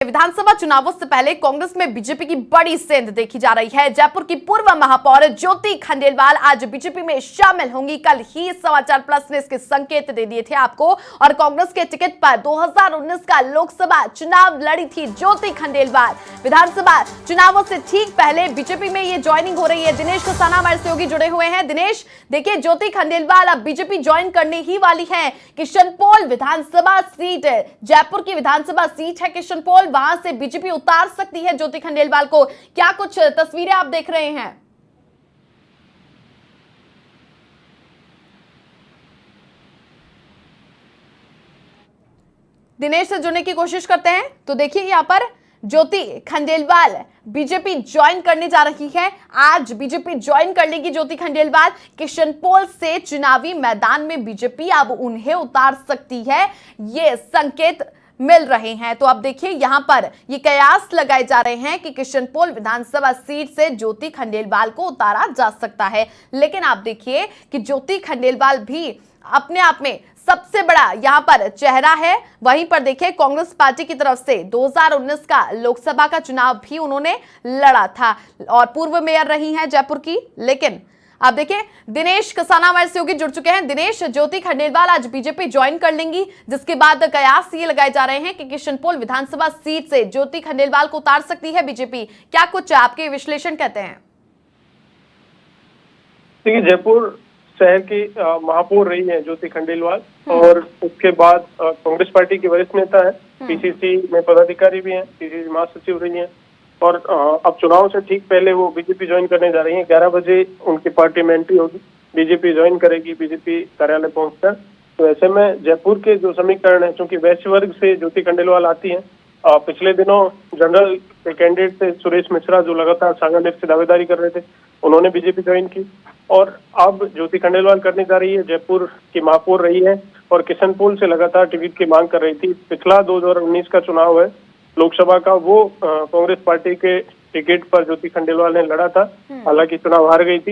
विधानसभा चुनावों से पहले कांग्रेस में बीजेपी की बड़ी सेंध देखी जा रही है। जयपुर की पूर्व महापौर ज्योति खंडेलवाल आज बीजेपी में शामिल होंगी। कल ही समाचार प्लस ने इसके संकेत दे दिए थे आपको। और कांग्रेस के टिकट पर 2019 का लोकसभा चुनाव लड़ी थी ज्योति खंडेलवाल। विधानसभा चुनावों से ठीक पहले बीजेपी में ये ज्वाइनिंग हो रही है। दिनेश कसाना हमारे सहयोगी जुड़े हुए हैं। दिनेश, देखिए ज्योति खंडेलवाल अब बीजेपी ज्वाइन करने ही वाली है। किशनपोल विधानसभा सीट, जयपुर की विधानसभा सीट है किशनपोल, वहां से बीजेपी उतार सकती है ज्योति खंडेलवाल को। क्या कुछ तस्वीरें आप देख रहे हैं? दिनेश से जुड़ने की कोशिश करते हैं। तो देखिए यहां पर ज्योति खंडेलवाल बीजेपी ज्वाइन करने जा रही है। आज बीजेपी ज्वाइन कर लेगी ज्योति खंडेलवाल। किशनपोल से चुनावी मैदान में बीजेपी अब उन्हें उतार सकती है, ये संकेत मिल रहे हैं। तो अब देखिए यहां पर ये कयास लगाए जा रहे हैं कि किशनपोल विधानसभा सीट से ज्योति खंडेलवाल को उतारा जा सकता है। लेकिन आप देखिए कि ज्योति खंडेलवाल भी अपने आप में सबसे बड़ा यहां पर चेहरा है। वहीं पर देखिए कांग्रेस पार्टी की तरफ से 2019 का लोकसभा का चुनाव भी उन्होंने लड़ा था और पूर्व मेयर रही हैं जयपुर की। लेकिन अब देखिए दिनेश कसाना हमारे सहयोगी जुड़ चुके हैं। दिनेश, ज्योति खंडेलवाल आज बीजेपी ज्वाइन कर लेंगी, जिसके बाद कयास ये लगाए जा रहे हैं कि किशनपोल विधानसभा सीट से ज्योति खंडेलवाल को उतार सकती है बीजेपी। क्या कुछ आपके विश्लेषण कहते हैं? देखिए, जयपुर शहर की महापौर रही है ज्योति खंडेलवाल और उसके बाद कांग्रेस पार्टी की वरिष्ठ नेता है, पीसीसी में पदाधिकारी भी हैं, पीसीसी महासचिव रही हैं और अब चुनाव से ठीक पहले वो बीजेपी ज्वाइन करने जा रही हैं। 11 बजे उनकी पार्टी में एंट्री होगी, बीजेपी ज्वाइन करेगी बीजेपी कार्यालय पहुंचकर। तो ऐसे में जयपुर के जो समीकरण है, चूंकि वैश्य वर्ग से ज्योति खंडेलवाल आती हैं, पिछले दिनों जनरल के कैंडिडेट थे सुरेश मिश्रा, जो लगातार सांगानेर से दावेदारी कर रहे थे, उन्होंने बीजेपी ज्वाइन की। और अब ज्योति खंडेलवाल करने जा रही है, जयपुर की महापौर रही है और किशनपोल से लगातार टिकट की मांग कर रही थी। पिछला 2019 का चुनाव है लोकसभा का, वो कांग्रेस पार्टी के टिकट पर ज्योति खंडेलवाल ने लड़ा था, हालांकि चुनाव हार गई थी।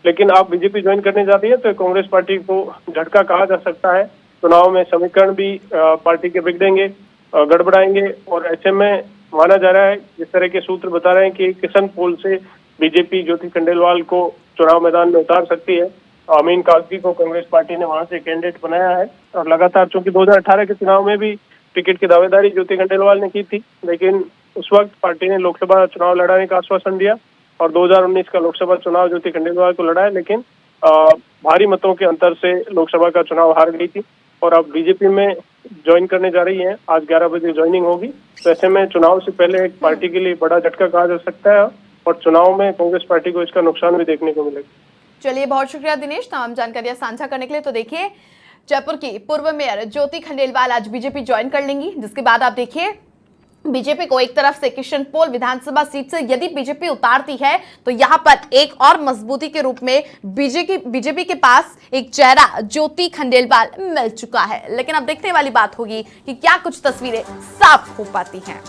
लेकिन आप बीजेपी ज्वाइन करने जा रही है तो कांग्रेस पार्टी को झटका कहा जा सकता है। चुनाव में समीकरण भी पार्टी के बिगड़ेंगे, गड़बड़ाएंगे और ऐसे में माना जा रहा है, जिस तरह के सूत्र बता रहे हैं कि किशनपोल से बीजेपी ज्योति खंडेलवाल को चुनाव मैदान में उतार सकती है। अमीन कागजी को कांग्रेस पार्टी ने वहां से कैंडिडेट बनाया है और लगातार, चूंकि 2018 के चुनाव में भी टिकट की दावेदारी ज्योति खंडेलवाल ने की थी, लेकिन उस वक्त पार्टी ने लोकसभा चुनाव लड़ाने का आश्वासन दिया और 2019 का लोकसभा चुनाव ज्योति खंडेलवाल को लड़ा है, लेकिन भारी मतों के अंतर से लोकसभा का चुनाव हार गई थी और अब बीजेपी में ज्वाइन करने जा रही हैं। आज 11 बजे ज्वाइनिंग होगी। तो ऐसे में चुनाव से पहले एक पार्टी के लिए बड़ा झटका कहा जा सकता है और चुनाव में कांग्रेस पार्टी को इसका नुकसान भी देखने को मिलेगा। चलिए, बहुत शुक्रिया दिनेश तमाम जानकारियां साझा करने के लिए। तो देखिए जयपुर की पूर्व मेयर ज्योति खंडेलवाल आज बीजेपी ज्वाइन कर लेंगी, जिसके बाद आप देखिए बीजेपी को एक तरफ से किशनपोल विधानसभा सीट से यदि बीजेपी उतारती है तो यहां पर एक और मजबूती के रूप में बीजेपी के पास एक चेहरा ज्योति खंडेलवाल मिल चुका है। लेकिन अब देखने वाली बात होगी कि क्या कुछ तस्वीरें साफ हो पाती हैं।